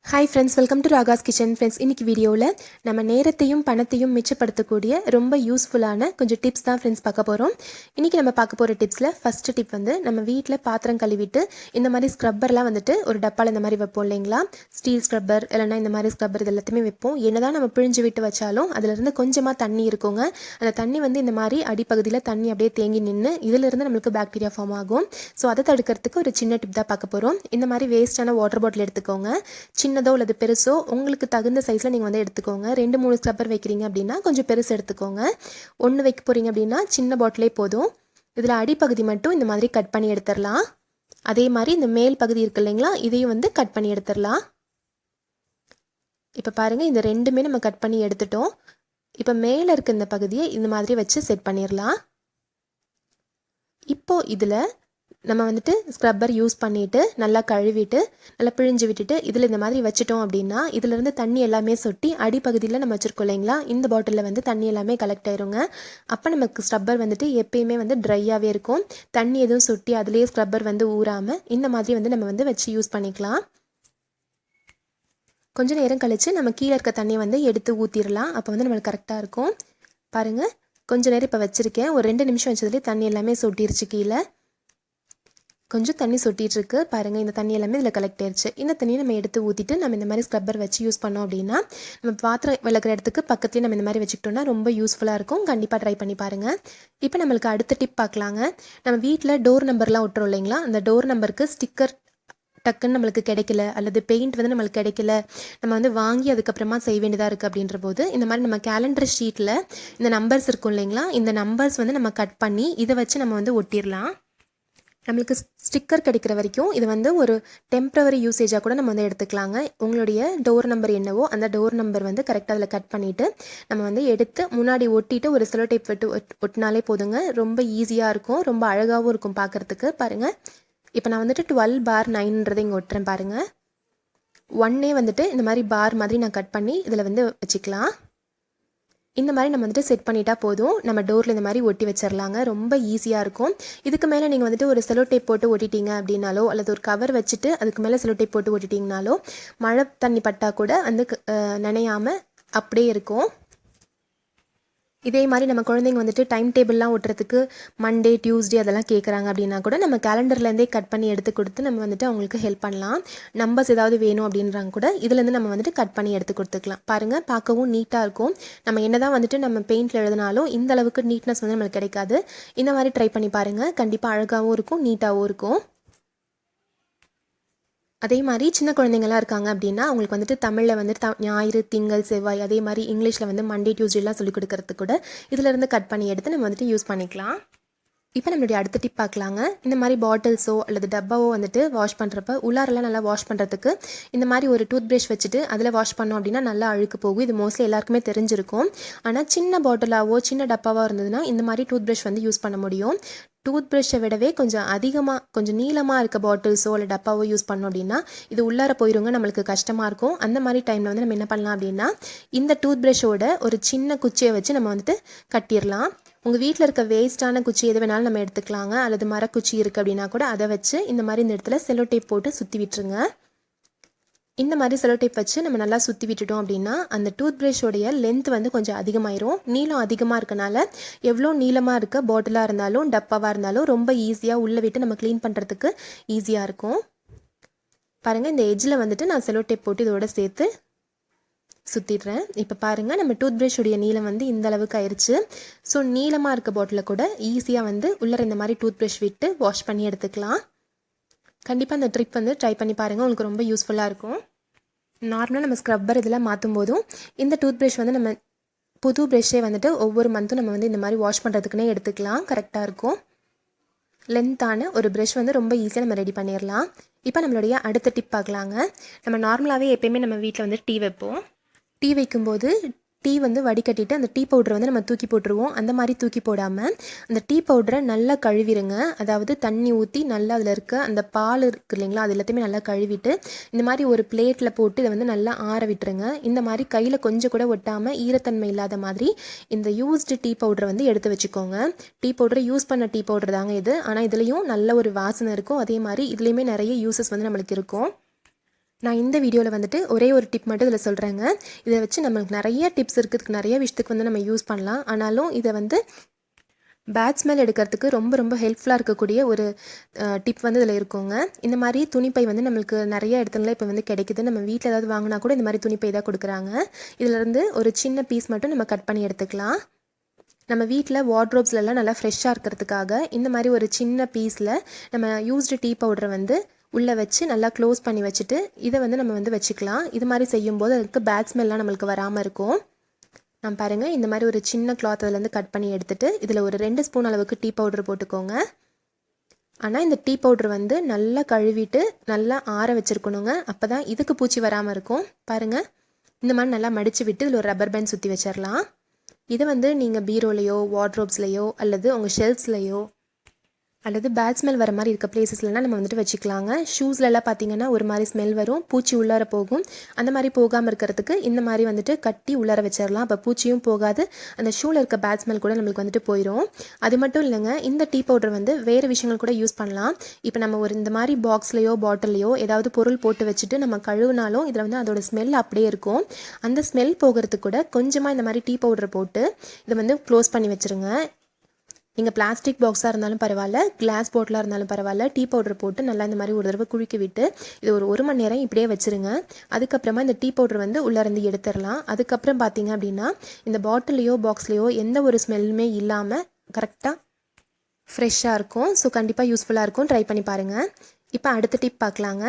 Hi friends, welcome to Raga's kitchen. Friends, இன்றைக்கி வீடியோவில் நம்ம நேரத்தையும் பணத்தையும் மிச்சப்படுத்தக்கூடிய ரொம்ப யூஸ்ஃபுல்லான கொஞ்சம் டிப்ஸ் தான் ஃப்ரெண்ட்ஸ் பார்க்க போகிறோம். இன்றைக்கி நம்ம பார்க்க போகிற டிப்ஸில் ஃபஸ்ட்டு டிப் வந்து நம்ம வீட்டில் பாத்திரம் கழுவிட்டு இந்த மாதிரி ஸ்க்ரப்பர்லாம் வந்துட்டு ஒரு டப்பாவில் இந்த மாதிரி வைப்போம் இல்லைங்களா. ஸ்டீல் ஸ்க்ரப்பர் இல்லைனா இந்த மாதிரி ஸ்க்ரப்பர் இது எல்லாத்தையுமே வைப்போம். என்ன தான் நம்ம பிழிஞ்சு விட்டு வச்சாலும் அதிலிருந்து கொஞ்சமாக தண்ணி இருக்குங்க. அந்த தண்ணி வந்து இந்த மாதிரி அடிப்பகுதியில் தண்ணி அப்படியே தேங்கி நின்று இதிலிருந்து நம்மளுக்கு பாக்டீரியா ஃபார்ம் ஆகும். ஸோ அதை தடுக்கிறதுக்கு ஒரு சின்ன டிப் தான் பார்க்க போகிறோம். இந்த மாதிரி வேஸ்ட்டான வாட்டர் பாட்டில் எடுத்துக்கோங்க. சின்னதோ அல்லது பெருசோ உங்களுக்கு தகுந்த சைஸில் நீங்கள் வந்து எடுத்துக்கோங்க. 2-3 ஸ்க்ரப்பர் வைக்கிறீங்க அப்படின்னா கொஞ்சம் பெருசு எடுத்துக்கோங்க. 1 வைக்க போகிறீங்க அப்படின்னா சின்ன பாட்டிலே போதும். இதில் அடிப்பகுதி மட்டும் இந்த மாதிரி கட் பண்ணி எடுத்துடலாம். அதே மாதிரி இந்த மேல் பகுதி இருக்கு இல்லைங்களா, இதையும் வந்து கட் பண்ணி எடுத்துடலாம். இப்போ பாருங்கள், இந்த ரெண்டுமே நம்ம கட் பண்ணி எடுத்துட்டோம். இப்போ மேலே இருக்க இந்த பகுதியை இந்த மாதிரி வச்சு செட் பண்ணிடலாம். இப்போது இதில் நம்ம வந்துட்டு ஸ்க்ரப்பர் யூஸ் பண்ணிவிட்டு நல்லா கழுவிட்டு நல்லா பிழிஞ்சு விட்டுட்டு இதில் இந்த மாதிரி வச்சுட்டோம் அப்படின்னா இதிலேருந்து தண்ணி எல்லாமே சொட்டி அடிப்பகுதியில் நம்ம வச்சுருக்கோம் இல்லைங்களா, இந்த பாட்டிலில் வந்து தண்ணி எல்லாமே கலெக்ட் ஆயிருங்க. அப்போ நமக்கு ஸ்க்ரப்பர் வந்துட்டு எப்பயுமே வந்து ட்ரையாகவே இருக்கும். தண்ணி எதுவும் சொட்டி அதுலேயே ஸ்க்ரப்பர் வந்து ஊறாமல் இந்த மாதிரி வந்து நம்ம வந்து வச்சு யூஸ் பண்ணிக்கலாம். கொஞ்சம் நேரம் கழித்து நம்ம கீழே இருக்க தண்ணியை வந்து எடுத்து ஊற்றிடலாம். அப்போ வந்து நம்மளுக்கு கரெக்டாக இருக்கும். பாருங்கள், கொஞ்சம் நேரம் இப்போ வச்சுருக்கேன். ஒரு 2 நிமிஷம் வச்சதுலேயே தண்ணி எல்லாமே சொட்டிருச்சு. கீழே கொஞ்சம் தண்ணி சொட்டிகிட்ருக்கு பாருங்கள். இந்த தண்ணி எல்லாமே இதில் கலெக்ட் ஆயிடுச்சு. இந்த தண்ணியை நம்ம எடுத்து ஊற்றிட்டு நம்ம இந்த மாதிரி ஸ்க்ரப்பர் வச்சு யூஸ் பண்ணோம் அப்படின்னா நம்ம பாத்திரம் விளக்குற இடத்துக்கு பக்கத்துலேயே நம்ம இந்த மாதிரி வச்சுக்கிட்டோம்னா ரொம்ப யூஸ்ஃபுல்லாக இருக்கும். கண்டிப்பாக ட்ரை பண்ணி பாருங்கள். இப்போ நம்மளுக்கு அடுத்த டிப் பார்க்கலாங்க. நம்ம வீட்டில் டோர் நம்பர்லாம் விட்டுறோம் இல்லைங்களா, அந்த டோர் நம்பருக்கு ஸ்டிக்கர் டக்குன்னு நம்மளுக்கு கிடைக்கல அல்லது பெயிண்ட் வந்து நம்மளுக்கு கிடைக்கல, நம்ம வந்து வாங்கி அதுக்கப்புறமா செய்ய வேண்டியதாக இருக்குது அப்படின்ற போது இந்த மாதிரி நம்ம கேலண்டர் ஷீட்டில் இந்த நம்பர்ஸ் இருக்கும் இல்லைங்களா, இந்த நம்பர்ஸ் வந்து நம்ம கட் பண்ணி இதை வச்சு நம்ம வந்து ஒட்டிடலாம். நம்மளுக்கு ஸ்டிக்கர் கிடைக்கிற வரைக்கும் இது வந்து ஒரு டெம்ப்ரவரி யூசேஜாக கூட நம்ம வந்து எடுத்துக்கலாங்க. உங்களுடைய டோர் நம்பர் என்னவோ அந்த டோர் நம்பர் வந்து கரெக்டாக அதில் கட் பண்ணிவிட்டு நம்ம வந்து எடுத்து முன்னாடி ஒட்டிட்டு ஒரு செலோ டேப் விட்டு ஒட்டினாலே போதுங்க. ரொம்ப ஈஸியாக இருக்கும், ரொம்ப அழகாகவும் இருக்கும் பார்க்குறதுக்கு. பாருங்கள், இப்போ நான் வந்துட்டு 12/9 இங்கே ஒட்டுறேன் பாருங்கள். 1 வந்துட்டு இந்த மாதிரி பார் மாதிரி நான் கட் பண்ணி இதில் வந்து வச்சுக்கலாம். இந்த மாதிரி நம்ம வந்துட்டு செட் பண்ணிட்டா போதும். நம்ம டோரில் இந்த மாதிரி ஒட்டி வச்சிடலாங்க. ரொம்ப ஈஸியாக இருக்கும். இதுக்கு மேலே நீங்கள் வந்துட்டு ஒரு செலோ டேப் போட்டு ஒட்டிட்டீங்க அப்படின்னாலோ அல்லது ஒரு கவர் வச்சுட்டு அதுக்கு மேலே செலோ டேப் போட்டு ஒட்டிட்டிங்கனாலோ மழை தண்ணி பட்டால் கூட வந்து நனையாமல் அப்படியே இருக்கும். இதே மாதிரி நம்ம குழந்தைங்க வந்துட்டு டைம் டேபிள்லாம் ஒட்டுறதுக்கு மண்டே டியூஸ்டே அதெல்லாம் கேட்குறாங்க அப்படின்னா கூட நம்ம கேலண்டர்லேருந்தே கட் பண்ணி எடுத்து கொடுத்து நம்ம வந்துட்டு அவங்களுக்கு ஹெல்ப் பண்ணலாம். நம்பர்ஸ் ஏதாவது வேணும் அப்படின்றாங்க கூட இதுலேருந்து நம்ம வந்துட்டு கட் பண்ணி எடுத்து கொடுத்துக்கலாம். பாருங்கள், பார்க்கவும் நீட்டாக இருக்கும். நம்ம என்ன தான் வந்துட்டு நம்ம பெயிண்டில் எழுதினாலும் இந்த அளவுக்கு நீட்னஸ் வந்து நம்மளுக்கு கிடைக்காது. இந்த மாதிரி ட்ரை பண்ணி பாருங்கள். கண்டிப்பாக அழகாகவும் இருக்கும், நீட்டாகவும் இருக்கும். அதே மாதிரி சின்ன குழந்தைங்களாம் இருக்காங்க அப்படின்னா அவங்களுக்கு வந்துட்டு தமிழில் வந்து ஞாயிறு, திங்கள், செவ்வாய், அதே மாதிரி இங்கிலீஷில் வந்து மண்டே டியூஸ்டேலாம் சொல்லிக் கொடுக்கறதுக்கு கூட இதிலேருந்து கட் பண்ணி எடுத்து நம்ம வந்துட்டு யூஸ் பண்ணிக்கலாம். இப்போ நம்மளுடைய அடுத்த டிப் பார்க்கலாங்க. இந்த மாதிரி பாட்டில்ஸோ அல்லது டப்பாவோ வந்துட்டு வாஷ் பண்ணுறப்ப உள்ளாரெல்லாம் நல்லா வாஷ் பண்ணுறதுக்கு இந்த மாதிரி ஒரு டூத் ப்ரஷ் வச்சுட்டு அதில் வாஷ் பண்ணோம் அப்படின்னா நல்லா அழுக்கு போகும். இது மோஸ்ட்லி எல்லாருக்குமே தெரிஞ்சிருக்கும். ஆனால் சின்ன பாட்டிலாவோ சின்ன டப்பாவோ இருந்ததுன்னா இந்த மாதிரி டூத் ப்ரஷ் வந்து யூஸ் பண்ண முடியும். டூத் ப்ரஷ்ஷை விடவே கொஞ்சம் நீளமாக இருக்க பாட்டில்ஸோ இல்லை டப்பாவோ யூஸ் பண்ணோம் அப்படின்னா இது உள்ளார போயிருங்க, நம்மளுக்கு கஷ்டமாக இருக்கும். அந்த மாதிரி டைமில் வந்து நம்ம என்ன பண்ணலாம் அப்படின்னா இந்த டூத் ப்ரஷ்ஷோட ஒரு சின்ன குச்சியை வச்சு நம்ம வந்துட்டு கட்டிடலாம். உங்கள் வீட்டில் இருக்க வேஸ்ட்டான குச்சி எது வேணாலும் நம்ம எடுத்துக்கலாங்க. அல்லது மரக்குச்சி இருக்குது அப்படின்னா கூட அதை வச்சு இந்த மாதிரி இந்த இடத்துல செலோ டேப் போட்டு சுற்றி விட்டுருங்க. இந்த மாதிரி செலோ டேப் வச்சு நம்ம நல்லா சுற்றி விட்டுட்டோம் அப்படின்னா அந்த டூத் ப்ரஷ்ஷோடைய லென்த் வந்து கொஞ்சம் அதிகமாயிரும். நீளம் அதிகமாக இருக்கனால எவ்வளோ நீளமாக இருக்க பாட்டிலாக இருந்தாலும் டப்பாவாக இருந்தாலும் ரொம்ப ஈஸியாக உள்ளே விட்டு நம்ம க்ளீன் பண்ணுறதுக்கு ஈஸியாக இருக்கும். பாருங்கள், இந்த எட்ஜில் வந்துட்டு நான் செலோ டேப் போட்டு இதோட சேர்த்து சுற்றிடுறேன். இப்போ பாருங்கள், நம்ம டூத் ப்ரஷ்ஷுடைய நீளம் வந்து இந்த அளவுக்கு ஆயிடுச்சு. ஸோ நீளமாக இருக்க பாட்டிலில் கூட ஈஸியாக வந்து உள்ளே இந்த மாதிரி டூத் ப்ரஷ் விட்டு வாஷ் பண்ணி எடுத்துக்கலாம். கண்டிப்பாக அந்த ட்ரிக் வந்து ட்ரை பண்ணி பாருங்கள், உங்களுக்கு ரொம்ப யூஸ்ஃபுல்லாக இருக்கும். நார்மலாக நம்ம ஸ்க்ரப்பர் இதெல்லாம் மாற்றும் போதும் இந்த டூத் ப்ரஷ் வந்து நம்ம புது ப்ரஷ்ஷே வந்துட்டு ஒவ்வொரு மந்த்தும் நம்ம வந்து இந்த மாதிரி வாஷ் பண்ணுறதுக்குன்னே எடுத்துக்கலாம். கரெக்டாக இருக்கும். லென்த்தான ஒரு ப்ரஷ் வந்து ரொம்ப ஈஸியாக நம்ம ரெடி பண்ணிடலாம். இப்போ நம்மளுடைய அடுத்த டிப் பார்க்கலாங்க. நம்ம நார்மலாகவே எப்போயுமே நம்ம வீட்டில் வந்து டீ வைப்போம். டீ வைக்கும்போது டீ வந்து வடிகட்டிட்டு அந்த டீ பவுடரை வந்து நம்ம தூக்கி போட்டுருவோம். அந்த மாதிரி தூக்கி போடாமல் அந்த டீ பவுடரை நல்லா கழுவிடுங்க. அதாவது தண்ணி ஊற்றி நல்லா அதில் இருக்க அந்த பால் இருக்குது இல்லைங்களா, அது எல்லாத்தையுமே நல்லா கழுவிட்டு இந்த மாதிரி ஒரு பிளேட்டில் போட்டு இதை வந்து நல்லா ஆற விட்டுருங்க. இந்த மாதிரி கையில் கொஞ்சம் கூட ஒட்டாமல் ஈரத்தன்மை இல்லாத மாதிரி இந்த யூஸ்டு டீ பவுடரை வந்து எடுத்து வச்சுக்கோங்க. டீ பவுடரை யூஸ் பண்ண டீ பவுடர் தாங்க இது. ஆனால் இதுலேயும் நல்ல ஒரு வாசனை இருக்கும். அதே மாதிரி இதுலேயுமே நிறைய யூசஸ் வந்து நம்மளுக்கு இருக்கும். நான் இந்த வீடியோவில் வந்துட்டு ஒரே ஒரு டிப் மட்டும் இதில் சொல்கிறேங்க. இதை வச்சு நம்மளுக்கு நிறைய டிப்ஸ் இருக்குது, நிறைய விஷயத்துக்கு வந்து நம்ம யூஸ் பண்ணலாம். ஆனாலும் இதை வந்து பேட் ஸ்மெல் எடுக்கிறதுக்கு ரொம்ப ஹெல்ப்ஃபுல்லாக இருக்கக்கூடிய ஒரு டிப் வந்து இதில் இருக்குங்க. இந்த மாதிரி துணிப்பை வந்து நம்மளுக்கு நிறைய இடத்துல இப்போ வந்து கிடைக்குது. நம்ம வீட்டில் ஏதாவது வாங்கினா கூட இந்த மாதிரி துணிப்பை தான் கொடுக்குறாங்க. இதிலேருந்து ஒரு சின்ன பீஸ் மட்டும் நம்ம கட் பண்ணி எடுத்துக்கலாம். நம்ம வீட்டில் வார்ட்ரோப்ஸ்லாம் நல்லா ஃப்ரெஷ்ஷாக இருக்கிறதுக்காக இந்த மாதிரி ஒரு சின்ன பீஸில் நம்ம யூஸ்டு டீ பவுடரை வந்து உள்ளே வச்சு நல்லா க்ளோஸ் பண்ணி வச்சுட்டு இதை வந்து நம்ம வந்து வச்சுக்கலாம். இது மாதிரி செய்யும்போது அதுக்கு பேட் ஸ்மெல்லாம் நம்மளுக்கு வராமல் இருக்கும். நான் பாருங்கள், இந்த மாதிரி ஒரு சின்ன கிளாத் அதிலேருந்து கட் பண்ணி எடுத்துகிட்டு இதில் ஒரு 2 ஸ்பூன் அளவுக்கு டீ பவுடர் போட்டுக்கோங்க. ஆனால் இந்த டீ பவுடர் வந்து நல்லா கழுவிட்டு நல்லா ஆற வச்சுருக்கணுங்க. அப்போ தான் இதுக்கு பூச்சி வராமல் இருக்கும். பாருங்கள், இந்த மாதிரி நல்லா மடித்து விட்டு இதில் ஒரு ரப்பர் பேண்ட் சுற்றி வச்சிடலாம். இதை வந்து நீங்கள் பீரோலையோ வார்ட்ரோப்ஸ்லையோ அல்லது உங்கள் ஷெல்ஃப்ஸ்லையோ அல்லது பேட் ஸ்மெல் வர மாதிரி இருக்க பிளேசஸ்லாம் நம்ம வந்துட்டு வச்சுக்கலாங்க. ஷூஸ்லலாம் பார்த்தீங்கன்னா ஒரு மாதிரி ஸ்மெல் வரும், பூச்சி உள்ளார போகும். அந்த மாதிரி போகாமல் இருக்கிறதுக்கு இந்த மாதிரி வந்துட்டு கட்டி உள்ளார வச்சிடலாம். அப்போ பூச்சியும் போகாது, அந்த ஷூவில் இருக்க பேட் ஸ்மெல் கூட நம்மளுக்கு வந்துட்டு போயிடும். அது மட்டும் இல்லைங்க, இந்த டீ பவுடர் வந்து வேறு விஷயங்கள் கூட யூஸ் பண்ணலாம். இப்போ நம்ம ஒரு இந்த மாதிரி பாக்ஸ்லையோ பாட்டிலையோ ஏதாவது பொருள் போட்டு வச்சுட்டு நம்ம கழுவினாலும் இதில் வந்து அதோட ஸ்மெல் அப்படியே இருக்கும். அந்த ஸ்மெல் போகிறதுக்கு கூட கொஞ்சமாக இந்த மாதிரி டீ பவுடர் போட்டு இதை வந்து க்ளோஸ் பண்ணி வச்சுருங்க. நீங்கள் பிளாஸ்டிக் பாக்ஸாக இருந்தாலும் பரவாயில்ல, கிளாஸ் பாட்டிலாக இருந்தாலும் பரவாயில்ல, டீ பவுடர் போட்டு நல்லா இந்த மாதிரி ஒரு தடவை குலுக்கி விட்டு இது ஒரு மணி நேரம் இப்படியே வச்சுருங்க. அதுக்கப்புறமா இந்த டீ பவுடர் வந்து உள்ளேருந்து எடுத்துடலாம். அதுக்கப்புறம் பார்த்தீங்க அப்படின்னா இந்த பாட்டிலையோ பாக்ஸ்லையோ எந்த ஒரு ஸ்மெல்லுமே இல்லாமல் கரெக்டாக ஃப்ரெஷ்ஷாக இருக்கும். ஸோ கண்டிப்பாக யூஸ்ஃபுல்லாக இருக்கும், ட்ரை பண்ணி பாருங்கள். இப்போ அடுத்த டிப் பார்க்கலாங்க.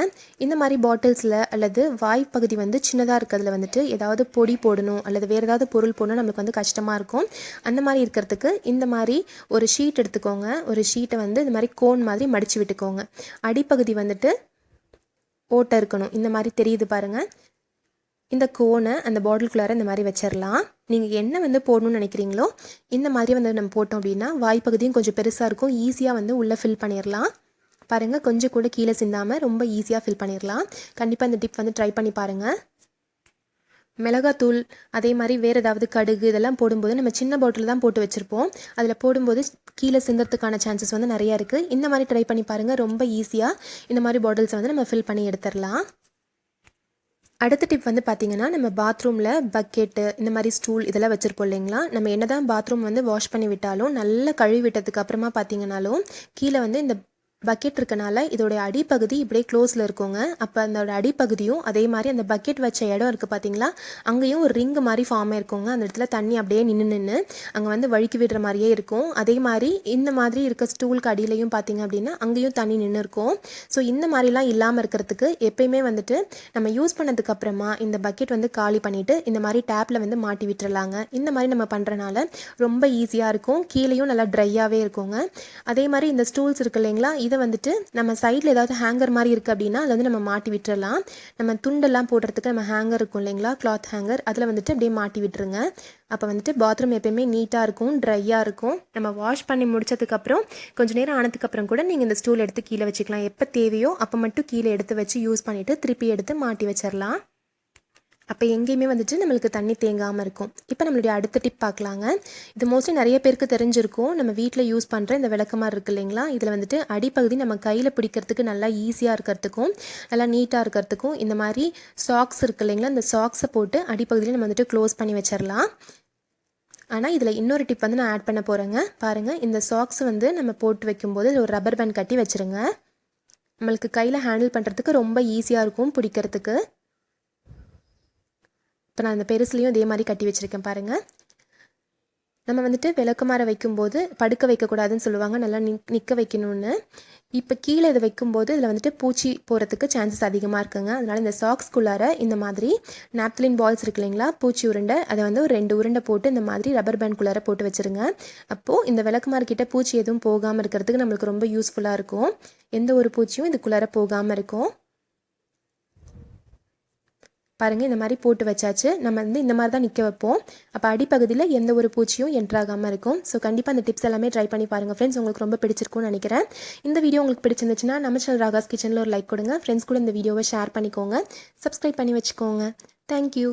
இந்த மாதிரி பாட்டில்ஸில் அல்லது வாய் பகுதி வந்து சின்னதாக இருக்கிறதுல வந்துட்டு ஏதாவது பொடி போடணும் அல்லது வேறு ஏதாவது பொருள் போடணும் நம்மளுக்கு வந்து கஷ்டமாக இருக்கும். அந்த மாதிரி இருக்கிறதுக்கு இந்த மாதிரி ஒரு ஷீட் எடுத்துக்கோங்க. ஒரு ஷீட்டை வந்து இந்த மாதிரி கோன் மாதிரி மடித்து விட்டுக்கோங்க. அடிப்பகுதி வந்துட்டு ஓட்டை இருக்கணும். இந்த மாதிரி தெரியுது பாருங்கள். இந்த கோனை அந்த பாட்டிலுக்குள்ளார இந்த மாதிரி வச்சிடலாம். நீங்கள் என்ன வந்து போடணும்னு நினைக்கிறீங்களோ இந்த மாதிரி வந்து நம்ம போட்டோம் அப்படின்னா வாய்ப்பகுதியும் கொஞ்சம் பெருசாக இருக்கும், ஈஸியாக வந்து உள்ளே ஃபில் பண்ணிடலாம். பாருங்கள், கொஞ்சம் கூட கீழே சிந்தாமல் ரொம்ப ஈஸியாக ஃபில் பண்ணிடலாம். கண்டிப்பாக இந்த டிப் வந்து ட்ரை பண்ணி பாருங்கள். மிளகாத்தூள் அதே மாதிரி வேறு ஏதாவது கடுகு இதெல்லாம் போடும்போது நம்ம சின்ன பாட்டில் தான் போட்டு வச்சுருப்போம். அதில் போடும்போது கீழே சிந்தறதுக்கான சான்சஸ் வந்து நிறையா இருக்குது. இந்த மாதிரி ட்ரை பண்ணி பாருங்கள். ரொம்ப ஈஸியாக இந்த மாதிரி பாட்டில்ஸை வந்து நம்ம ஃபில் பண்ணி எடுத்துடலாம். அடுத்த டிப் வந்து பார்த்திங்கன்னா, நம்ம பாத்ரூமில் பக்கெட்டு இந்த மாதிரி ஸ்டூல் இதெல்லாம் வச்சுருப்போம் இல்லைங்களா. நம்ம என்ன தான் பாத்ரூம் வந்து வாஷ் பண்ணி விட்டாலும் நல்லா கழுவி விட்டதுக்கு அப்புறமா பார்த்திங்கனாலும் கீழே வந்து இந்த பக்கெட் இருக்கனால இதோடைய அடிப்பகுதி இப்படியே க்ளோஸில் இருக்குங்க. அப்போ அதோட அடிப்பகுதியும் அதே மாதிரி அந்த பக்கெட் வச்ச இடம் இருக்குது பார்த்தீங்களா, அங்கேயும் ஒரு ரிங்கு மாதிரி ஃபார்ம் ஆயிருக்குங்க. அந்த இடத்துல தண்ணி அப்படியே நின்று அங்கே வந்து வழுக்கி விடுற மாதிரியே இருக்கும். அதே மாதிரி இந்த மாதிரி இருக்க ஸ்டூலுக்கு அடியிலையும் பார்த்தீங்க அப்படின்னா அங்கேயும் தண்ணி நின்று இருக்கும். ஸோ இந்த மாதிரிலாம் இல்லாமல் இருக்கிறதுக்கு எப்பயுமே வந்துட்டு நம்ம யூஸ் பண்ணதுக்கு அப்புறமா இந்த பக்கெட் வந்து காலி பண்ணிவிட்டு இந்த மாதிரி டேப்பில் வந்து மாட்டி விட்டுறலாங்க. இந்த மாதிரி நம்ம பண்ணுறனால ரொம்ப ஈஸியாக இருக்கும், கீழேயும் நல்லா ட்ரையாகவே இருக்குங்க. அதே மாதிரி இந்த ஸ்டூல்ஸ் இருக்குது இல்லைங்களா, இதை வந்துட்டு நம்ம சைடில் ஏதாவது ஹேங்கர் மாதிரி இருக்குது அப்படின்னா அதில் வந்து நம்ம மாட்டி விட்டுறலாம். நம்ம துண்டெல்லாம் போடுறதுக்கு நம்ம ஹேங்கர் இருக்கும் இல்லைங்களா, கிளாத் ஹேங்கர், அதில் வந்துட்டு அப்படியே மாட்டி விட்டுருங்க. அப்போ வந்துட்டு பாத்ரூம் எப்பயுமே நீட்டாக இருக்கும், ட்ரையாக இருக்கும். நம்ம வாஷ் பண்ணி முடிச்சதுக்கப்புறம் கொஞ்சம் நேரம் ஆனதுக்கப்புறம் கூட நீங்கள் இந்த ஸ்டூல் எடுத்து கீழே வச்சுக்கலாம். எப்போ தேவையோ அப்போ மட்டும் கீழே எடுத்து வச்சு யூஸ் பண்ணிவிட்டு திருப்பி எடுத்து மாட்டி வச்சிடலாம். அப்போ எங்கேயுமே வந்துட்டு நம்மளுக்கு தண்ணி தேங்காமல் இருக்கும். இப்போ நம்மளுடைய அடுத்த டிப் பார்க்கலாங்க. இது மோஸ்ட்லி நிறைய பேருக்கு தெரிஞ்சிருக்கும். நம்ம வீட்டில் யூஸ் பண்ணுற இந்த விளக்கமாறு இருக்குது இல்லைங்களா, இதில் வந்துட்டு அடிப்பகுதி நம்ம கையில் பிடிக்கிறதுக்கு நல்லா ஈஸியாக இருக்கிறதுக்கும் நல்லா நீட்டாக இருக்கிறதுக்கும் இந்த மாதிரி சாக்ஸ் இருக்குது இல்லைங்களா, இந்த சாக்ஸை போட்டு அடிப்பகுதியில் நம்ம வந்துட்டு க்ளோஸ் பண்ணி வச்சிடலாம். ஆனால் இதில் இன்னொரு டிப் வந்து நான் ஆட் பண்ண போகிறேங்க. பாருங்கள், இந்த சாக்ஸ் வந்து நம்ம போட்டு வைக்கும்போது ஒரு ரப்பர் பேண்ட் கட்டி வச்சுருங்க. நம்மளுக்கு கையில் ஹேண்டில் பண்ணுறதுக்கு ரொம்ப ஈஸியாக இருக்கும் பிடிக்கிறதுக்கு. இப்போ நான் இந்த பெருசுலையும் இதே மாதிரி கட்டி வச்சுருக்கேன் பாருங்கள். நம்ம வந்துட்டு விளக்குமாற வைக்கும்போது படுக்க வைக்கக்கூடாதுன்னு சொல்லுவாங்க, நல்லா நிற்க வைக்கணும்னு. இப்போ கீழே இதை வைக்கும்போது இதில் வந்துட்டு பூச்சி போகிறதுக்கு சான்சஸ் அதிகமாக இருக்குங்க. அதனால் இந்த சாக்ஸ்குள்ளார இந்த மாதிரி நாப்தலின் பால்ஸ் இருக்கு இல்லைங்களா, பூச்சி உருண்டை, அதை வந்து ஒரு 2 உருண்டை போட்டு இந்த மாதிரி ரப்பர் பேண்ட்குள்ளார போட்டு வச்சுருங்க. அப்போது இந்த விளக்குமாறுக்கிட்ட பூச்சி எதுவும் போகாமல் இருக்கிறதுக்கு நம்மளுக்கு ரொம்ப யூஸ்ஃபுல்லாக இருக்கும். எந்த ஒரு பூச்சியும் இதுக்குள்ளார போகாமல் இருக்கும். பாருங்கள், இந்த மாதிரி போட்டு வச்சாச்சு. நம்ம வந்து இந்த மாதிரி தான் நிற்க வைப்போம். அப்போ அடிப்பகுதியில் எந்த ஒரு பூச்சியும் என்ட்ராகாமல் இருக்கும். ஸோ கண்டிப்பாக அந்த டிப்ஸ் எல்லாமே ட்ரை பண்ணி பாருங்கள் ஃப்ரெண்ட்ஸ். உங்களுக்கு ரொம்ப பிடிச்சிருக்கும்னு நினைக்கிறேன். இந்த வீடியோ உங்களுக்கு பிடிச்சிருந்துச்சுன்னா நம்ம சேனல் ராகாஸ் கிச்சனில் ஒரு லைக் கொடுங்க. ஃப்ரெண்ட்ஸ் கூட இந்த வீடியோவை ஷேர் பண்ணிக்கோங்க, சப்ஸ்கிரைப் பண்ணி வச்சுக்கோங்க. தேங்க்யூ.